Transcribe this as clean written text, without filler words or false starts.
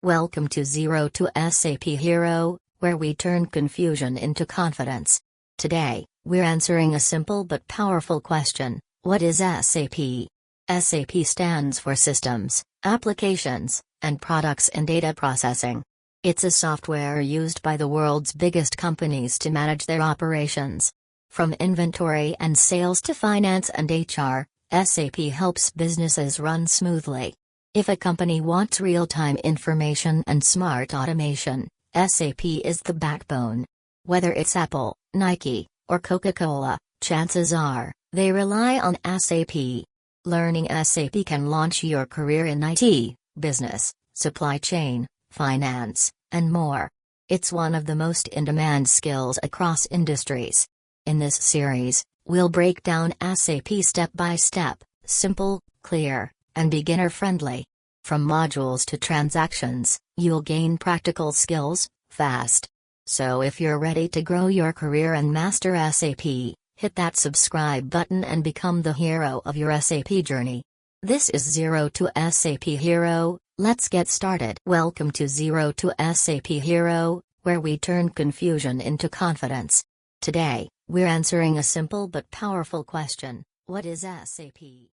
Welcome to Zero to SAP Hero, where we turn confusion into confidence. Today, we're answering a simple but powerful question: what is SAP? SAP stands for Systems, Applications, and Products in Data Processing. It's a software used by the world's biggest companies to manage their operations. From inventory and sales to finance and HR, SAP helps businesses run smoothly. If a company wants real-time information and smart automation, SAP is the backbone. Whether it's Apple, Nike, or Coca-Cola, chances are, they rely on SAP. Learning SAP can launch your career in IT, business, supply chain, finance, and more. It's one of the most in-demand skills across industries. In this series, we'll break down SAP step by step, simple, clear, and beginner-friendly. From modules to transactions, you'll gain practical skills, fast. So if you're ready to grow your career and master SAP, hit that subscribe button and become the hero of your SAP journey. This is Zero to SAP Hero, let's get started. Welcome to Zero to SAP Hero, where we turn confusion into confidence. Today, we're answering a simple but powerful question: what is SAP?